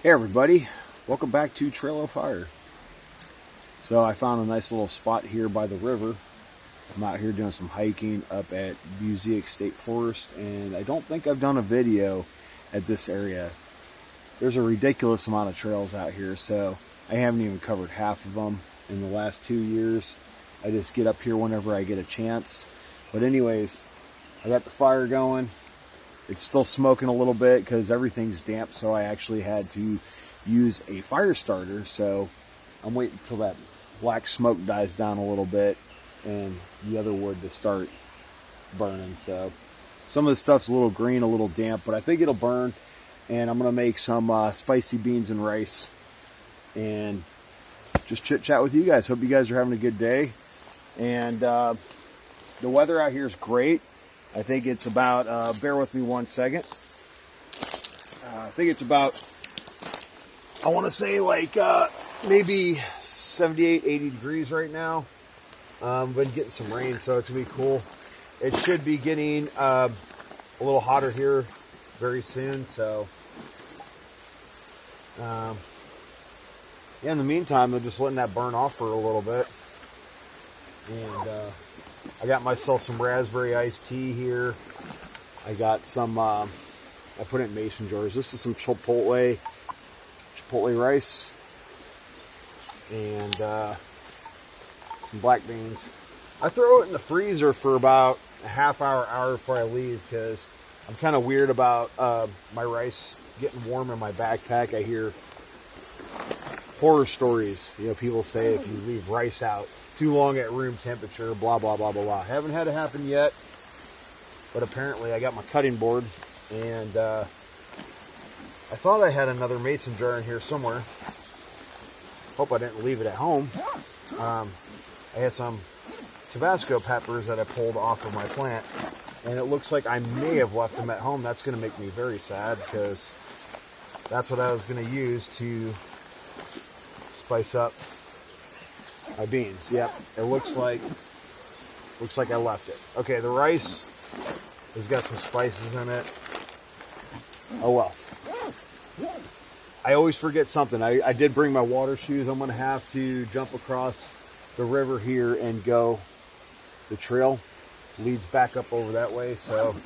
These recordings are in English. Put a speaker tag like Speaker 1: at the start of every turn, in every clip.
Speaker 1: Hey everybody, welcome back to Trail of Fire. So I found a nice little spot here by the river. I'm out here doing some hiking up at Buziek State Forest, and I don't think I've done a video at this area. There's a ridiculous amount of trails out here, so I haven't even covered half of them in the last 2 years. I just get up here whenever I get a chance. But anyways, I got the fire going. It's still smoking a little bit because everything's damp, so I actually had to use a fire starter. So I'm waiting until that black smoke dies down a little bit and the other wood to start burning. So some of the stuff's a little green, a little damp, but I think it'll burn. And I'm going to make some spicy beans and rice and just chit chat with you guys. Hope you guys are having a good day. And the weather out here is great. I think it's about, bear with me 1 second. I think it's about, I want to say like maybe 78, 80 degrees right now. Been getting some rain, so it's going to be cool. It should be getting a little hotter here very soon. So, yeah, in the meantime, I'm just letting that burn off for a little bit. And I got myself some raspberry iced tea here. I got some, I put it in mason jars. This is some chipotle rice. And some black beans. I throw it in the freezer for about a half hour before I leave because I'm kind of weird about my rice getting warm in my backpack. I hear horror stories. You know, people say if you leave rice out too long at room temperature, blah, blah, blah, blah, blah. Haven't had it happen yet, but apparently I got my cutting board, and I thought I had another mason jar in here somewhere. Hope I didn't leave it at home. I had some Tabasco peppers that I pulled off of my plant, and it looks like I may have left them at home. That's going to make me very sad because that's what I was going to use to spice up my beans. Yep, it looks like I left it. Okay, the rice has got some spices in it. Oh well. I always forget something. I did bring my water shoes. I'm going to have to jump across the river here and go. The trail leads back up over that way. So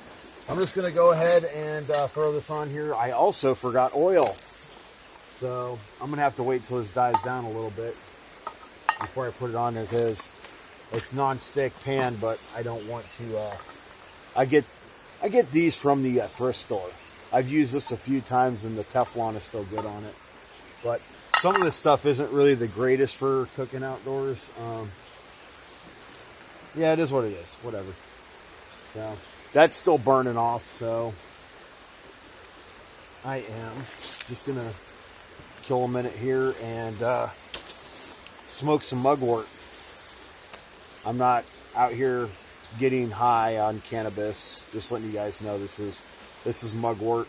Speaker 1: I'm just going to go ahead and throw this on here. I also forgot oil. So I'm going to have to wait till this dies down a little bit before I put it on there because it's non-stick pan, but I don't want to, I get these from the thrift store. I've used this a few times and the Teflon is still good on it. But some of this stuff isn't really the greatest for cooking outdoors. Yeah, it is what it is. Whatever. So that's still burning off. So I am just going to kill a minute here and smoke some mugwort. I'm not out here getting high on cannabis. Just letting you guys know this is mugwort.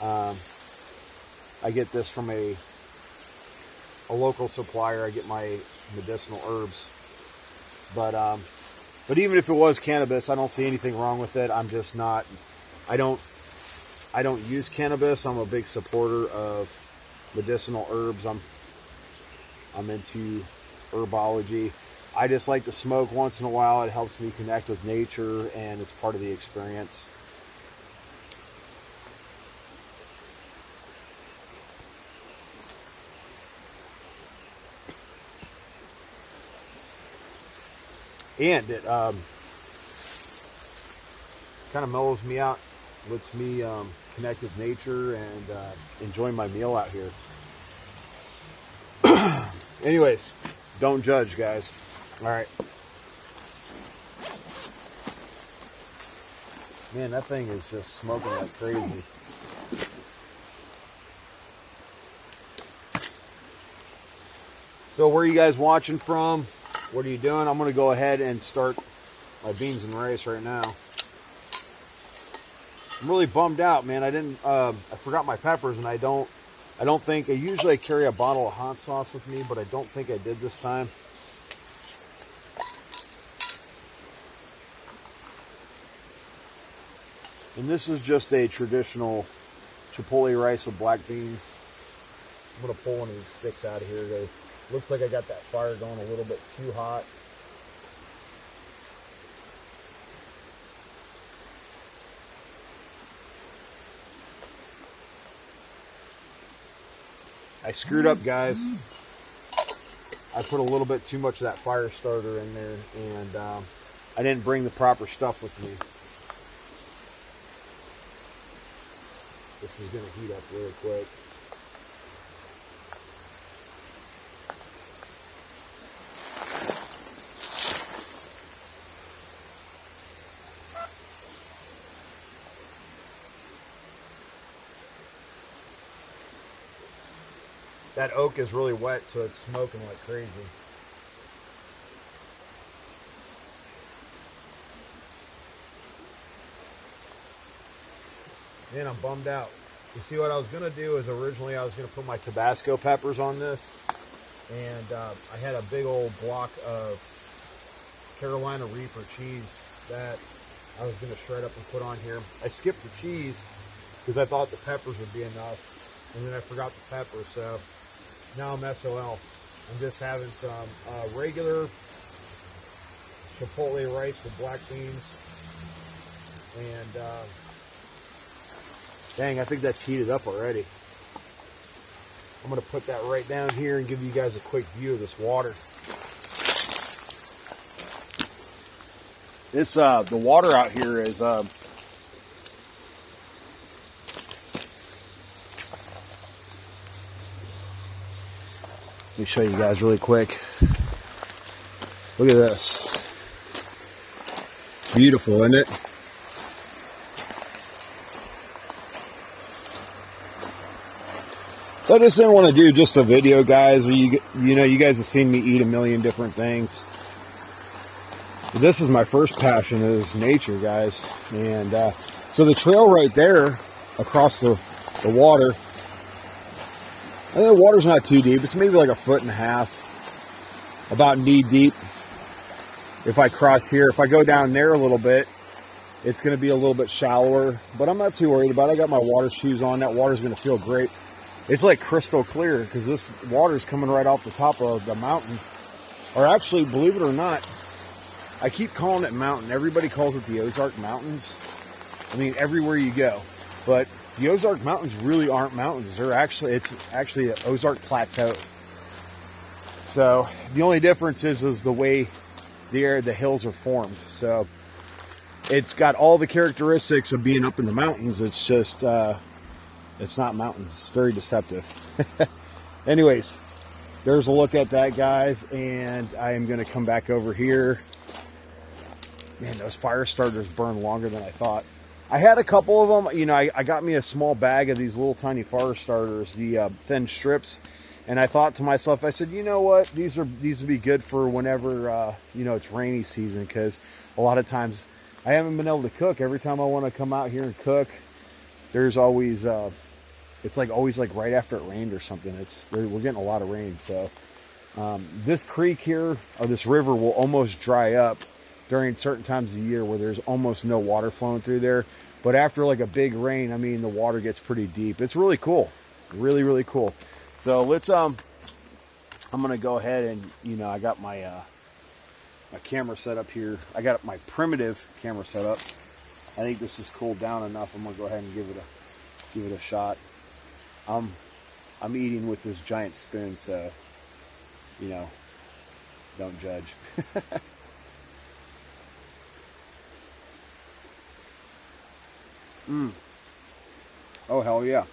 Speaker 1: I get this from a local supplier. I get my medicinal herbs. But even if it was cannabis, I don't see anything wrong with it. I'm just not. I don't use cannabis. I'm a big supporter of medicinal herbs. I'm into herbology. I just like to smoke once in a while. It helps me connect with nature, and it's part of the experience. And it kind of mellows me out, lets me connect with nature and enjoy my meal out here. Anyways, don't judge, guys. All right. Man, that thing is just smoking like crazy. So where are you guys watching from? What are you doing? I'm going to go ahead and start my beans and rice right now. I'm really bummed out, man. I forgot my peppers, and I don't think, I usually carry a bottle of hot sauce with me, but I don't think I did this time. And this is just a traditional chipotle rice with black beans. I'm going to pull one of these sticks out of here. Looks like I got that fire going a little bit too hot. I screwed up, guys. I put a little bit too much of that fire starter in there, and I didn't bring the proper stuff with me. This is going to heat up really quick. That oak is really wet, so it's smoking like crazy. Man, I'm bummed out. You see, what I was going to do is originally I was going to put my Tabasco peppers on this. And I had a big old block of Carolina Reaper cheese that I was going to shred up and put on here. I skipped the cheese because I thought the peppers would be enough. And then I forgot the pepper, so now I'm SOL. I'm just having some regular chipotle rice with black beans. And dang, I think that's heated up already. I'm going to put that right down here and give you guys a quick view of this water. This the water out here is let me show you guys really quick. Look at this. Beautiful, isn't it? So I just didn't want to do just a video, guys. Where you know, you guys have seen me eat a million different things. But this is my first passion, is nature, guys. And so the trail right there across the water, I think the water's not too deep. It's maybe like 1.5 feet, about knee deep. If I cross here, if I go down there a little bit, it's going to be a little bit shallower. But I'm not too worried about it. I got my water shoes on. That water's going to feel great. It's like crystal clear because this water is coming right off the top of the mountain. Or actually, believe it or not, I keep calling it mountain. Everybody calls it the Ozark Mountains. I mean, everywhere you go. But the Ozark Mountains really aren't mountains. It's actually an Ozark Plateau. So the only difference is the way the hills are formed. So it's got all the characteristics of being up in the mountains. It's just it's not mountains. It's very deceptive. Anyways, there's a look at that, guys, and I am going to come back over here. Man, those fire starters burn longer than I thought. I had a couple of them. You know, I got me a small bag of these little tiny fire starters, the thin strips, and I thought to myself, I said, you know what, these would be good for whenever you know, it's rainy season, because a lot of times I haven't been able to cook. Every time I want to come out here and cook, there's always it's like always like right after it rained or something. We're getting a lot of rain, so this creek here, or this river, will almost dry up during certain times of the year where there's almost no water flowing through there. But after like a big rain, I mean, the water gets pretty deep. It's really cool. Really, really cool. So let's, I'm going to go ahead and, you know, I got my, my camera set up here. I got my primitive camera set up. I think this is cooled down enough. I'm going to go ahead and give it a shot. I'm eating with this giant spoon, so, you know, don't judge. Oh, hell yeah.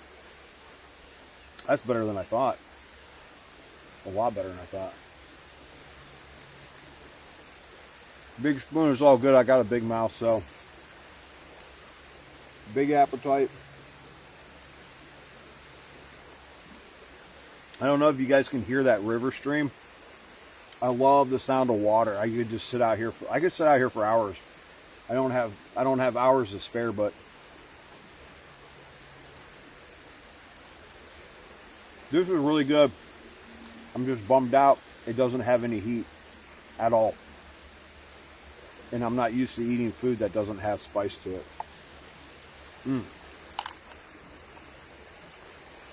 Speaker 1: That's better than I thought. A lot better than I thought. Big spoon is all good. I got a big mouth, so big appetite. I don't know if you guys can hear that river stream. I love the sound of water. I could just sit out here for hours. I don't have hours to spare, but this is really good. I'm just bummed out it doesn't have any heat at all. And I'm not used to eating food that doesn't have spice to it.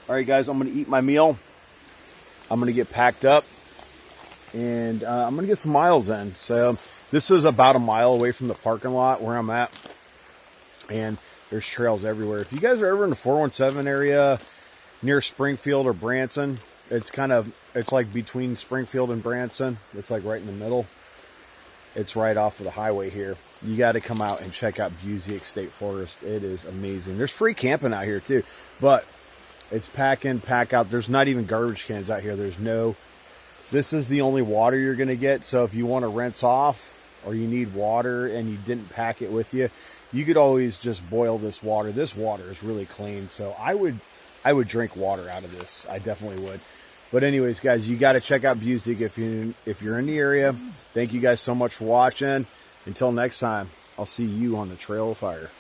Speaker 1: All right, guys, I'm going to eat my meal. I'm going to get packed up, and I'm going to get some miles in. So this is about a mile away from the parking lot where I'm at, and there's trails everywhere. If you guys are ever in the 417 area near Springfield or Branson, it's like between Springfield and Branson. It's like right in the middle. It's right off of the highway here. You got to come out and check out Busiek State Forest. It is amazing. There's free camping out here too, but it's pack in, pack out. There's not even garbage cans out here. This is the only water you're going to get. So if you want to rinse off or you need water and you didn't pack it with you, you could always just boil this water. This water is really clean. So I would drink water out of this. I definitely would. But anyways, guys, you got to check out Busiek if you're in the area. Thank you guys so much for watching. Until next time, I'll see you on the Trail of Fire.